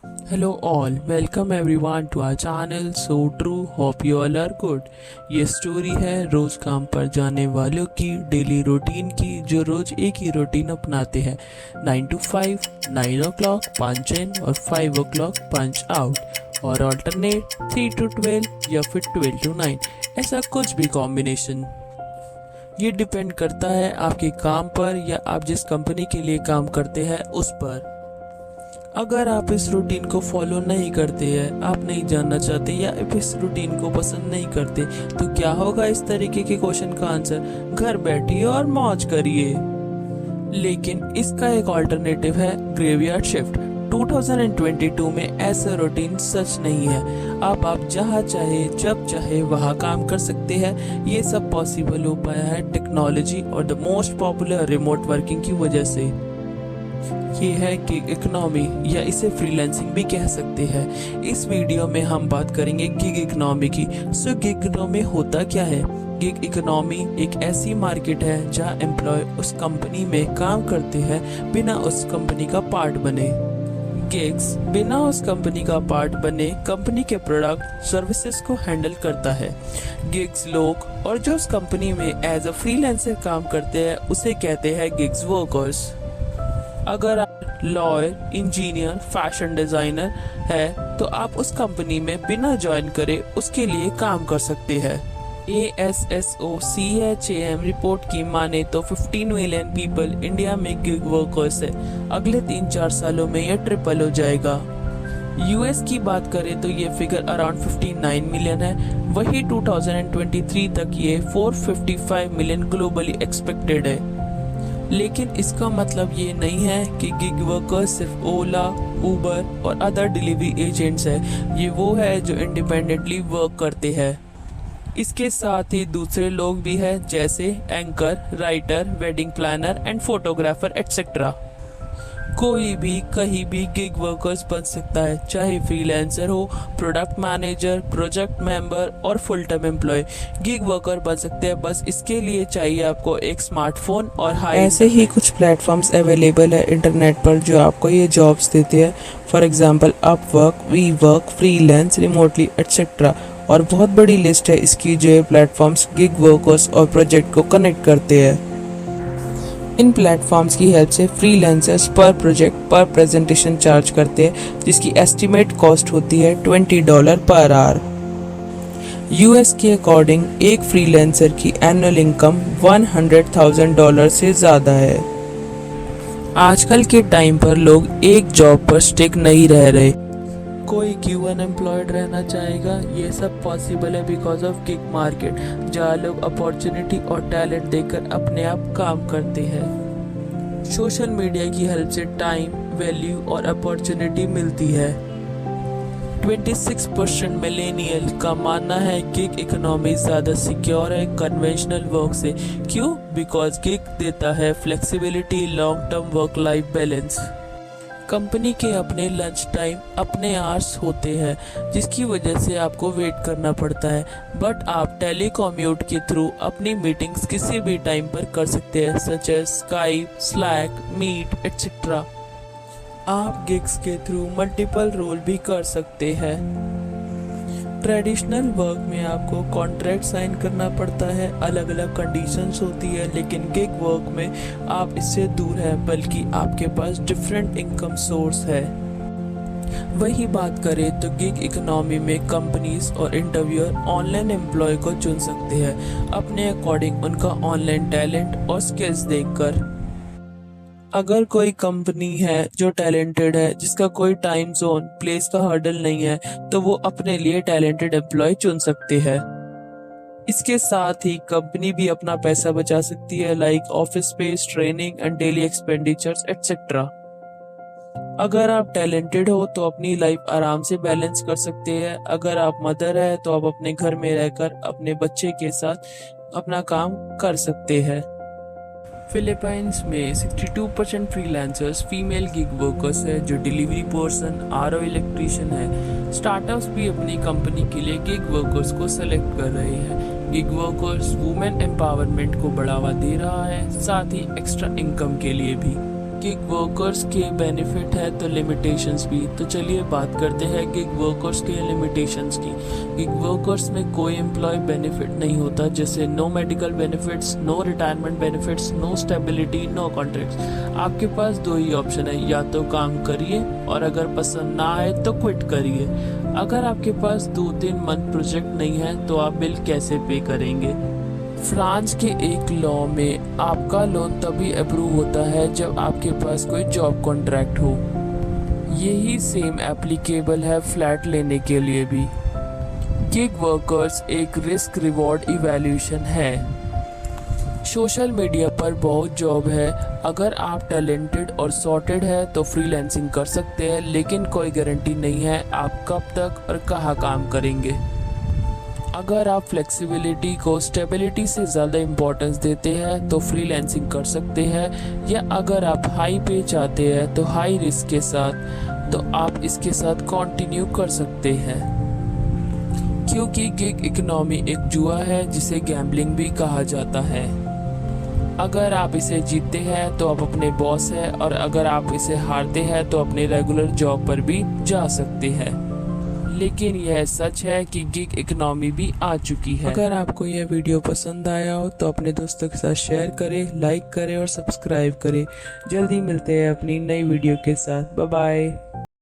Hello all, welcome everyone to our channel So True, hope you all are good। ये story है रोज काम पर जाने वालों की डेली रूटीन की, जो रोज एक ही रूटीन अपनाते हैं। 9 to 5, 9 o'clock पंच इन और 5 o'clock पंच आउट, और ऑल्टरनेट 3 to 12 या फिर 12 to 9, ऐसा कुछ भी कॉम्बिनेशन। ये डिपेंड करता है आपके काम पर या आप जिस कंपनी के लिए काम करते हैं उस पर। अगर आप इस रूटीन को फॉलो नहीं करते हैं, आप नहीं जानना चाहते या आप इस रूटीन को पसंद नहीं करते, तो क्या होगा इस तरीके के क्वेश्चन का आंसर, घर बैठिए और मौज करिए। लेकिन इसका एक ऑल्टरनेटिव है ग्रेवयार्ड शिफ्ट। 2022 में ऐसा रूटीन सच नहीं है। आप जहाँ चाहे जब चाहे वहाँ काम कर सकते हैं। ये सब पॉसिबल हो पाया है टेक्नोलॉजी और the most popular remote working की वजह से। ये है गिग इकोनॉमी, या इसे फ्रीलांसिंग भी कह सकते हैं। इस वीडियो में हम बात करेंगे गिग इकोनॉमी की। सो गिग इकोनॉमी होता क्या है? गिग इकोनॉमी एक ऐसी मार्केट है जहां एम्प्लॉय उस कंपनी में काम करते हैं बिना उस कंपनी का पार्ट बने। गिग्स बिना उस कंपनी का पार्ट बने कंपनी के प्रोडक्ट सर्विसेज को हैंडल करता है। गिग्स लोग और जो उस कंपनी में एज अ फ्रीलांसर काम करते हैं उसे कहते हैं गिग्स वर्कर्स। अगर आप लॉयर, इंजीनियर, फैशन डिजाइनर है तो आप उस कंपनी में बिना ज्वाइन करे उसके लिए काम कर सकते हैं। ASSOCHAM रिपोर्ट की माने तो 15 मिलियन पीपल इंडिया में गिग वर्कर्स है। अगले 3-4 सालों में यह ट्रिपल हो जाएगा। यूएस की बात करें तो ये फिगर अराउंड 59 मिलियन है। वही 2023 तक ये 455 मिलियन ग्लोबली एक्सपेक्टेड है। लेकिन इसका मतलब ये नहीं है कि गिग वर्कर्स सिर्फ ओला, उबर और अदर डिलीवरी एजेंट्स है। ये वो है जो इंडिपेंडेंटली वर्क करते हैं। इसके साथ ही दूसरे लोग भी हैं, जैसे anchor, writer, wedding planner and photographer etcetera. कोई भी कहीं भी गिग वर्कर्स बन सकता है, चाहे फ्रीलांसर हो, प्रोडक्ट मैनेजर, प्रोजेक्ट मेंबर और full time employ gig worker बन सकते हैं। बस इसके लिए चाहिए आपको एक स्मार्टफोन और हाई। ऐसे ही कुछ प्लेटफॉर्म्स अवेलेबल है इंटरनेट पर जो आपको ये जॉब्स देते हैं। For example Upwork, WeWork, freelance, remotely etcetera, और बहुत बड़ी लिस्ट है इसकी जो ये प्लेटफॉर्म्स गिग वर्कर्स और प्रोजेक्ट को कनेक्ट करते हैं। इन प्लेटफॉर्म्स की हेल्प से फ्रीलांसर्स पर प्रोजेक्ट पर प्रेजेंटेशन चार्ज करते हैं, जिसकी एस्टिमेट कॉस्ट होती है $20 पर आवर। यूएस के अकॉर्डिंग एक फ्रीलांसर की एनुअल इनकम $100,000 से ज़्यादा है। आजकल के टाइम पर लोग एक जॉब पर स्टिक नहीं रह रहे। कोई क्यों अनएम्प्लॉयड रहना चाहेगा? ये सब पॉसिबल है बिकॉज ऑफ गिग मार्केट, जहाँ लोग अपॉर्चुनिटी और टैलेंट देकर अपने आप काम करते हैं। सोशल मीडिया की हेल्प से टाइम, वैल्यू और अपॉर्चुनिटी मिलती है। 26% मिलेनियल का मानना है गिग इकोनॉमी ज़्यादा सिक्योर है कन्वेंशनल वर्क से। क्यों? बिकॉज गिग देता है flexibility, long term work life balance. Company के अपने लंच टाइम, अपने आवर्स होते हैं, जिसकी वजह से आपको वेट करना पड़ता है। बट आप टेलीकॉम्यूट के थ्रू अपनी मीटिंग्स किसी भी टाइम पर कर सकते हैं, such as Skype, Slack, Meet etcetera. आप गिग्स के थ्रू मल्टीपल रोल भी कर सकते हैं। ट्रेडिशनल वर्क में आपको कॉन्ट्रैक्ट साइन करना पड़ता है, अलग अलग कंडीशंस होती है। लेकिन गिग वर्क में आप इससे दूर हैं, बल्कि आपके पास डिफरेंट इनकम सोर्स है। वही बात करें तो गिग इकोनॉमी में कंपनीज और इंटरव्यूअर ऑनलाइन एम्प्लॉय को चुन सकते हैं अपने अकॉर्डिंग उनका ऑनलाइन टैलेंट और स्किल्स देखकर। अगर कोई कंपनी है जो टैलेंटेड है, जिसका कोई टाइम जोन, प्लेस का हर्डल नहीं है, तो वो अपने लिए टैलेंटेड एम्प्लॉय चुन सकते हैं। इसके साथ ही कंपनी भी अपना पैसा बचा सकती है, like office space, training and daily expenditures etcetera. अगर आप टैलेंटेड हो तो अपनी लाइफ आराम से बैलेंस कर सकते हैं। अगर आप मदर है तो आप अपने घर में रहकर अपने बच्चे के साथ अपना काम कर सकते हैं। फिलीपाइंस में 62% फ्रीलांसर्स फीमेल गिग वर्कर्स है, जो डिलीवरी पर्सन, आरओ इलेक्ट्रीशियन है। स्टार्टअप्स भी अपनी कंपनी के लिए गिग वर्कर्स को सेलेक्ट कर रहे हैं। गिग वर्कर्स वुमेन एम्पावरमेंट को बढ़ावा दे रहा है, साथ ही एक्स्ट्रा इनकम के लिए भी। गिग वर्कर्स के बेनिफिट है तो लिमिटेशंस भी। तो चलिए बात करते हैं गिग वर्कर्स के लिमिटेशंस की। गिग वर्कर्स में कोई एम्प्लॉय बेनिफिट नहीं होता, जैसे no medical benefits, no retirement benefits, no stability, no contracts. आपके पास दो ही ऑप्शन है, या तो काम करिए और अगर पसंद ना आए तो क्विट करिए। अगर आपके पास 2-3 मंथ प्रोजेक्ट नहीं है तो आप बिल कैसे पे करेंगे। फ्रांस के एक लॉ में आपका लोन तभी अप्रूव होता है जब आपके पास कोई जॉब कॉन्ट्रैक्ट हो। यही सेम एप्लीकेबल है फ्लैट लेने के लिए भी। गिग वर्कर्स एक रिस्क रिवॉर्ड इवैल्यूएशन है। सोशल मीडिया पर बहुत जॉब है, अगर आप टैलेंटेड और सॉर्टेड है तो फ्रीलांसिंग कर सकते हैं, लेकिन कोई गारंटी नहीं है आप कब तक और कहाँ काम करेंगे। अगर आप फ्लेक्सिबिलिटी को स्टेबिलिटी से ज़्यादा इम्पोर्टेंस देते हैं तो फ्रीलांसिंग कर सकते हैं, या अगर आप हाई पे चाहते हैं तो हाई रिस्क के साथ तो आप इसके साथ कंटिन्यू कर सकते हैं। क्योंकि गिग इकोनॉमी एक जुआ है जिसे गैम्बलिंग भी कहा जाता है। अगर आप इसे जीतते हैं तो आप अपने बॉस हैं, और अगर आप इसे हारते हैं तो अपने रेगुलर जॉब पर भी जा सकते हैं। लेकिन यह सच है कि गिग इकोनॉमी भी आ चुकी है। अगर आपको यह वीडियो पसंद आया हो तो अपने दोस्तों के साथ शेयर करें, लाइक करें और सब्सक्राइब करें। जल्दी मिलते हैं अपनी नई वीडियो के साथ। Bye bye.